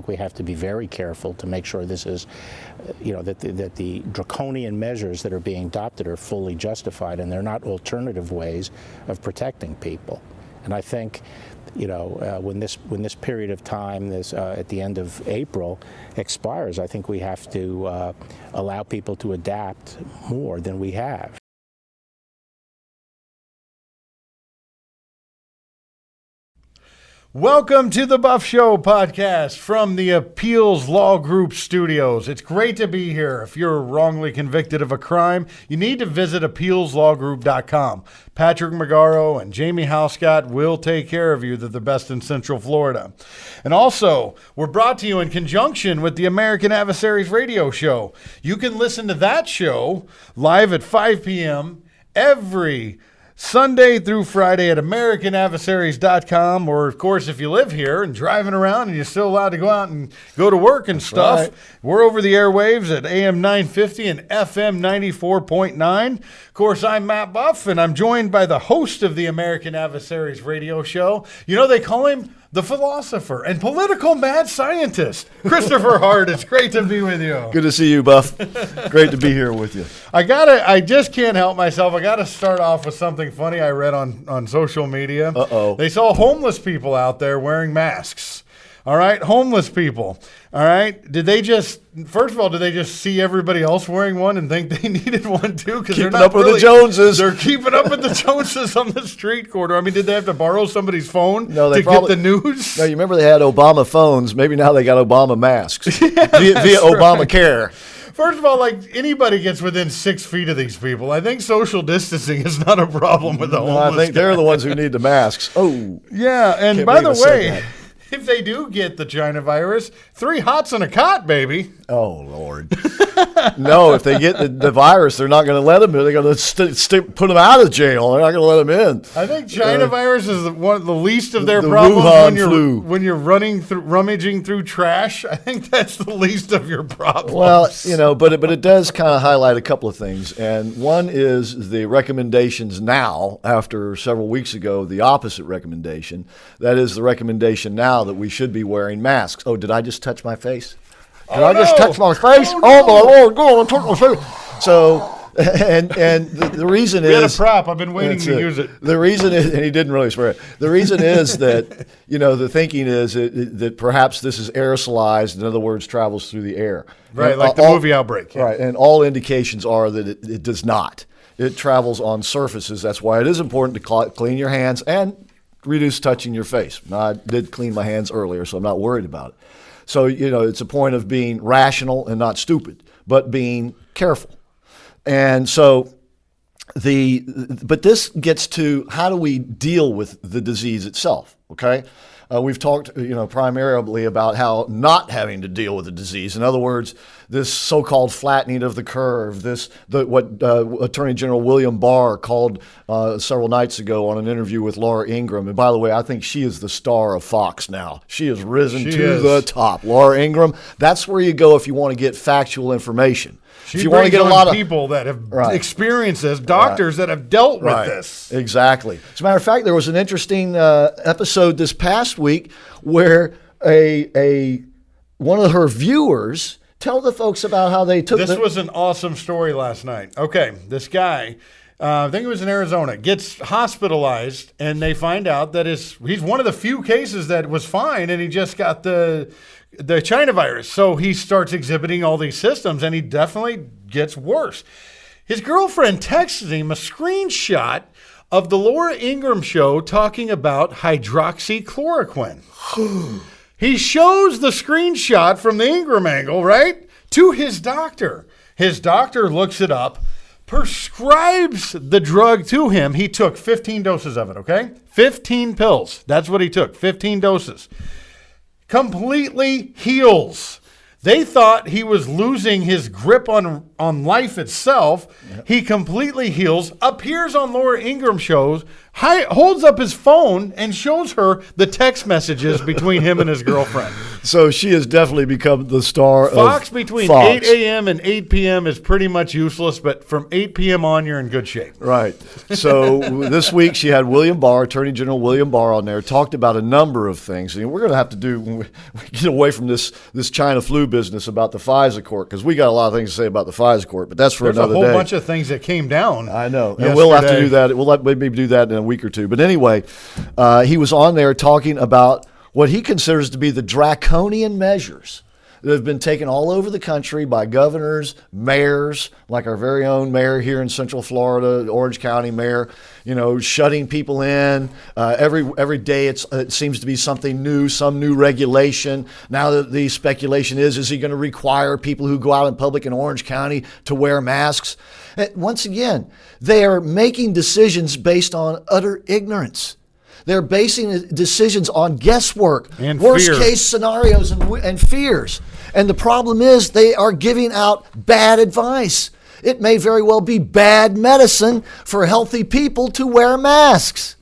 We have to be very careful to make sure this is, that the draconian measures that are being adopted are fully justified, and they're not alternative ways of protecting people. And I think, when this period of time, at the end of April, expires, I think we have to allow people to adapt more than we have. Welcome to the Buff Show podcast from the Appeals Law Group studios. It's great to be here. If you're wrongly convicted of a crime, you need to visit appealslawgroup.com. Patrick Magaro and Jamie Housecott will take care of you. They're the best in Central Florida. And also, we're brought to you in conjunction with the American Adversaries radio show. You can listen to that show live at 5 p.m. every Sunday through Friday at AmericanAdversaries.com, or, of course, if you live here and driving around and you're still allowed to go out and go to work and stuff, right, we're over the airwaves at AM 950 and FM 94.9. Of course, I'm Matt Buff, and I'm joined by the host of the American Adversaries radio show. They call him the philosopher and political mad scientist, Christopher Hart. It's great to be with you. Good to see you, Buff. Great to be here with you. I just can't help myself. I got to start off with something funny I read on social media. Uh-oh. They saw homeless people out there wearing masks. All right, homeless people. All right, first of all, did they just see everybody else wearing one and think they needed one too? Because they're not up with the Joneses. They're keeping up with the Joneses on the street corner. I mean, did they have to borrow somebody's phone to get the news? No, you remember they had Obama phones. Maybe now they got Obama masks via Obamacare. Right. First of all, anybody gets within 6 feet of these people, I think social distancing is not a problem with the homeless. I think they're the ones who need the masks. Oh, yeah, and by the way, if they do get the China virus, 3 hots and a cot, baby. Oh, Lord. No, if they get the virus, they're not going to let them in. They're going to put them out of jail. They're not going to let them in. I think China virus is one of the least of their the problems Wuhan when you're rummaging through trash. I think that's the least of your problems. Well, but it does kind of highlight a couple of things. And one is the recommendations now, after several weeks ago, the opposite recommendation. That is the recommendation now that we should be wearing masks. Oh, did I just touch my face? Did I just touch my face? Oh, my Lord, go on, touch my face. So, and the reason is... We had a prop. I've been waiting to use it. The reason is, and he didn't really swear it. The reason is that, the thinking is that perhaps this is aerosolized. In other words, travels through the air. Right, and like the movie Outbreak. Yeah. Right, and all indications are that it does not. It travels on surfaces. That's why it is important to clean your hands and reduce touching your face. Now, I did clean my hands earlier, so I'm not worried about it. So, it's a point of being rational and not stupid, but being careful. And so but this gets to how do we deal with the disease itself, okay? We've talked, primarily about how not having to deal with the disease. In other words, this so-called flattening of the curve, what Attorney General William Barr called several nights ago on an interview with Laura Ingraham. And by the way, I think she is the star of Fox now. She has risen to the top. Laura Ingraham, that's where you go if you want to get factual information. If you want to get a lot of people that have experienced this, doctors that have dealt with this. Exactly. As a matter of fact, there was an interesting episode this past week where one of her viewers tell the folks about how they took this was an awesome story last night. Okay, this guy, I think it was in Arizona, gets hospitalized, and they find out that he's one of the few cases that was fine, and he just got the China virus. So he starts exhibiting all these symptoms, and he definitely gets worse. His girlfriend texted him a screenshot of the Laura Ingraham show talking about hydroxychloroquine. He shows the screenshot from the Ingraham angle, right, to his doctor. His doctor looks it up, prescribes the drug to him. He took 15 doses of it, okay? 15 pills. That's what he took, 15 doses. Completely heals. They thought he was losing his grip on life itself. Yep. He completely heals, appears on Laura Ingraham shows, holds up his phone and shows her the text messages between him and his girlfriend. So she has definitely become the star Fox of between Fox. 8 a.m. and 8 p.m. is pretty much useless, but from 8 p.m. on, you're in good shape. Right. So this week she had William Barr, Attorney General William Barr, on there, talked about a number of things. And we're going to have to do, when we get away from this China flu business about the FISA court, because we got a lot of things to say about the FISA court, but that's for There's another day. a whole bunch of things that came down. I know. And yesterday. we'll have to do that. We'll maybe do that in a week or two. But anyway, he was on there talking about what he considers to be the draconian measures that have been taken all over the country by governors, mayors, like our very own mayor here in Central Florida, Orange County mayor, shutting people in. Every day it seems to be something new, some new regulation. Now the speculation is he going to require people who go out in public in Orange County to wear masks? Once again, they are making decisions based on utter ignorance. They're basing decisions on guesswork, and worst fear. case scenarios, and fears. And the problem is they are giving out bad advice. It may very well be bad medicine for healthy people to wear masks.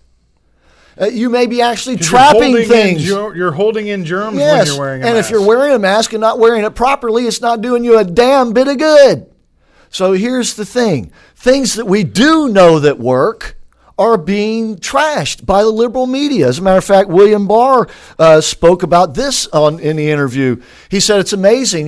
You may be actually trapping things. You're holding in germs Yes, when you're wearing a mask. and if you're wearing a mask and not wearing it properly, it's not doing you a damn bit of good. So here's the thing. Things that we do know that work are being trashed by the liberal media. As a matter of fact, William Barr spoke about this in the interview. He said it's amazing.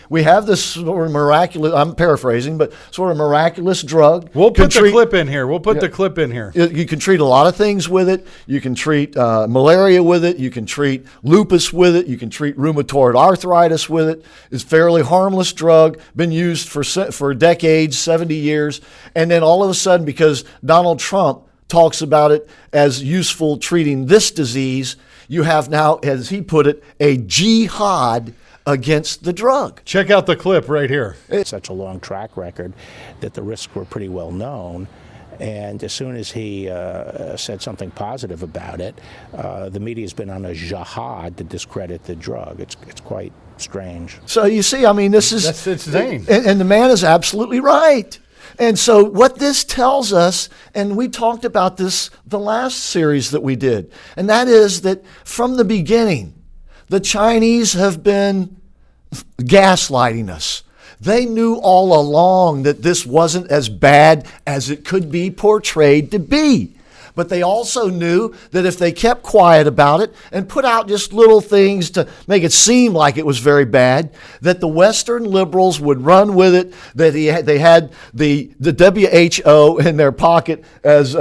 We have this sort of miraculous, I'm paraphrasing, but sort of miraculous drug. We'll put the clip in here. The clip in here. You can treat a lot of things with it. You can treat malaria with it. You can treat lupus with it. You can treat rheumatoid arthritis with it. It's a fairly harmless drug, been used for decades, 70 years. And then all of a sudden, because Donald Trump talks about it as useful treating this disease, you have now, as he put it, a jihad against the drug. Check out the clip right here. It's such a long track record that the risks were pretty well known. And as soon as he said something positive about it, the media's been on a jihad to discredit the drug. It's quite strange. So you see, That's insane. And the man is absolutely right. And so what this tells us, and we talked about this the last series that we did, and that is that from the beginning, the Chinese have been gaslighting us. They knew all along that this wasn't as bad as it could be portrayed to be. But they also knew that if they kept quiet about it and put out just little things to make it seem like it was very bad, that the Western liberals would run with it, that they had the WHO in their pocket, as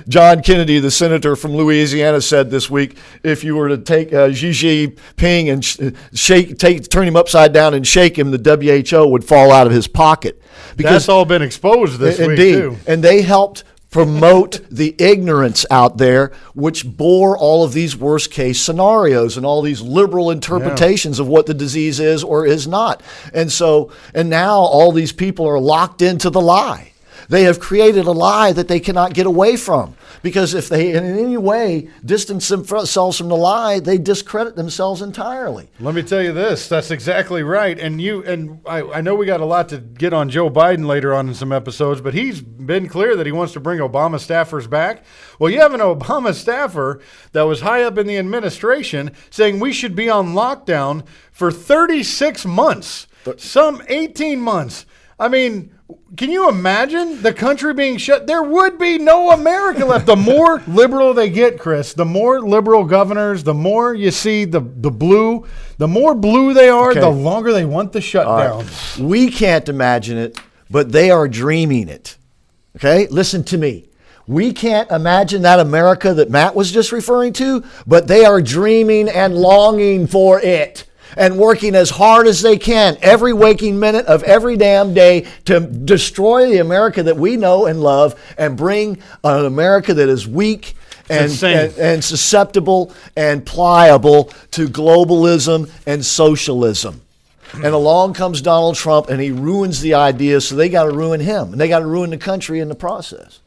John Kennedy, the senator from Louisiana, said this week. If you were to take Xi Jinping and turn him upside down and shake him, the WHO would fall out of his pocket. That's all been exposed this week, too. And they helped promote the ignorance out there, which bore all of these worst case scenarios and all these liberal interpretations of what the disease is or is not. And now all these people are locked into the lie. They have created a lie that they cannot get away from, because if they in any way distance themselves from the lie, they discredit themselves entirely. Let me tell you this. That's exactly right. And I know we got a lot to get on Joe Biden later on in some episodes, but he's been clear that he wants to bring Obama staffers back. Well, you have an Obama staffer that was high up in the administration saying we should be on lockdown for 36 months, some 18 months. I mean, can you imagine the country being shut? There would be no America left. The more liberal they get, Chris, the more liberal governors, the more you see the blue, the more blue they are, the longer they want the shutdown. Right. We can't imagine it, but they are dreaming it. Okay? Listen to me. We can't imagine that America that Matt was just referring to, but they are dreaming and longing for it, and working as hard as they can every waking minute of every damn day to destroy the America that we know and love and bring an America that is weak and susceptible and pliable to globalism and socialism. And along comes Donald Trump, and he ruins the idea, so they got to ruin him, and they got to ruin the country in the process.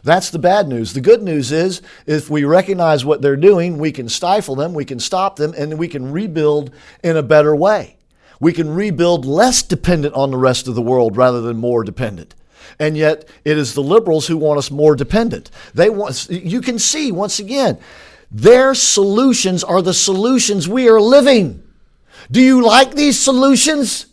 That's the bad news. The good news is, if we recognize what they're doing, we can stifle them, we can stop them, and we can rebuild in a better way. We can rebuild less dependent on the rest of the world rather than more dependent. And yet it is the liberals who want us more dependent. You can see, once again, their solutions are the solutions we are living. Do you like these solutions?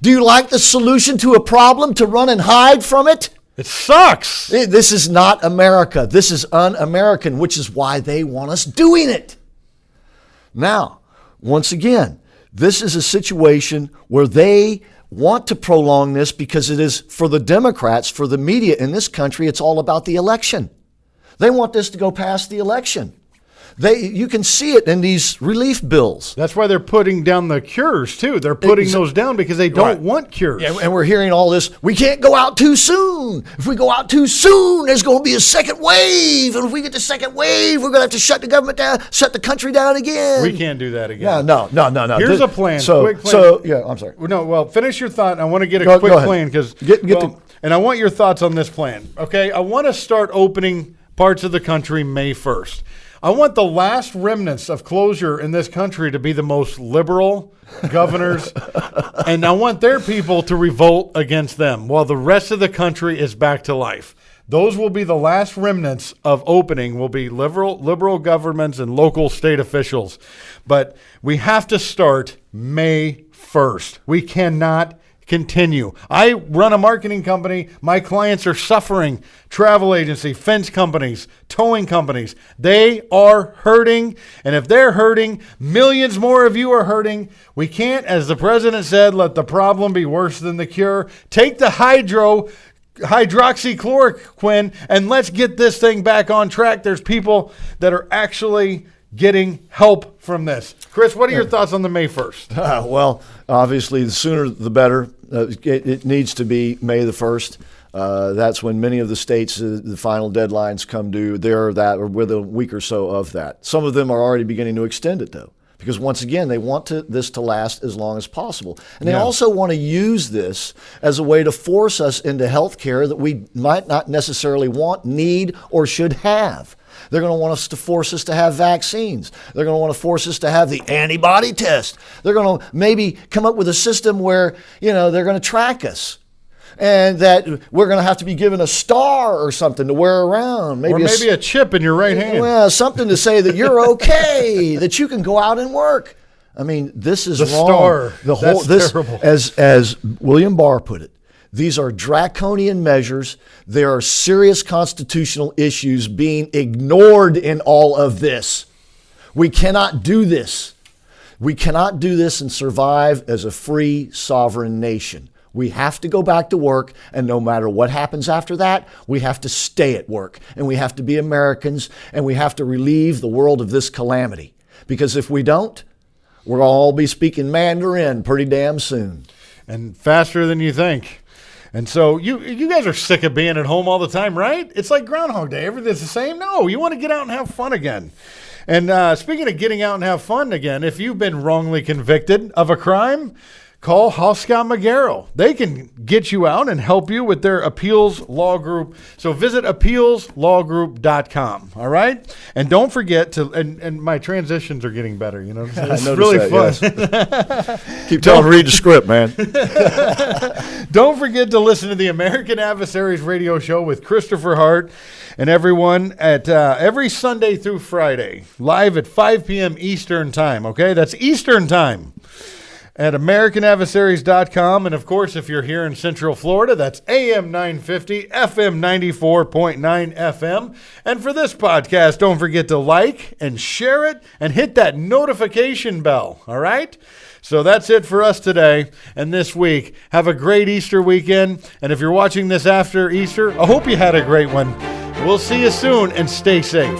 Do you like the solution to a problem to run and hide from it? It sucks. This is not America. This is un-American, which is why they want us doing it. Now, once again, this is a situation where they want to prolong this because it is, for the Democrats, for the media in this country, it's all about the election. They want this to go past the election. You can see it in these relief bills. That's why they're putting down the cures, too. They're putting those down because they don't want cures. Yeah, and we're hearing all this, we can't go out too soon. If we go out too soon, there's going to be a second wave. And if we get the second wave, we're going to have to shut the government down, shut the country down again. We can't do that again. No. Here's a plan. Quick plan. I'm sorry. No, well, finish your thought. I want to get a quick plan because, and I want your thoughts on this plan. Okay, I want to start opening parts of the country May 1st. I want the last remnants of closure in this country to be the most liberal governors, and I want their people to revolt against them while the rest of the country is back to life. Those will be the last remnants of opening, will be liberal governments and local state officials. But we have to start May 1st. We cannot continue. I run a marketing company. My clients are suffering. Travel agency, fence companies, towing companies. They are hurting. And if they're hurting, millions more of you are hurting. We can't, as the president said, let the problem be worse than the cure. Take the hydroxychloroquine and let's get this thing back on track. There's people that are actually getting help from this. Chris, what are your thoughts on the May 1st? Well, obviously, the sooner the better. It needs to be May the 1st. That's when many of the states, the final deadlines come due. They're that, or within a week or so of that. Some of them are already beginning to extend it, though, because once again, they want this to last as long as possible. And they also want to use this as a way to force us into health care that we might not necessarily want, need, or should have. They're going to want us to force us to have vaccines. They're going to want to force us to have the antibody test. They're going to maybe come up with a system where, they're going to track us. And that we're going to have to be given a star or something to wear around. Maybe a chip in your right hand. Well, something to say that you're okay, that you can go out and work. I mean, this is wrong. That's terrible. As William Barr put it, these are draconian measures. There are serious constitutional issues being ignored in all of this. We cannot do this. We cannot do this and survive as a free, sovereign nation. We have to go back to work, and no matter what happens after that, we have to stay at work, and we have to be Americans, and we have to relieve the world of this calamity. Because if we don't, we'll all be speaking Mandarin pretty damn soon. And faster than you think. And so you guys are sick of being at home all the time, right? It's like Groundhog Day. Everything's the same. No, you want to get out and have fun again. And speaking of getting out and have fun again, if you've been wrongly convicted of a crime, call Hoscott Magaro. They can get you out and help you with their appeals law group. So visit appealslawgroup.com. All right? And don't forget to, and my transitions are getting better. It's really fun. Yes. Keep telling read the script, man. Don't forget to listen to the American Adversaries radio show with Christopher Hart and everyone at every Sunday through Friday, live at 5 p.m. Eastern time. Okay? That's Eastern time. At AmericanAdversaries.com. And, of course, if you're here in Central Florida, that's AM 950, FM 94.9 FM. And for this podcast, don't forget to like and share it and hit that notification bell, all right? So that's it for us today and this week. Have a great Easter weekend. And if you're watching this after Easter, I hope you had a great one. We'll see you soon, and stay safe.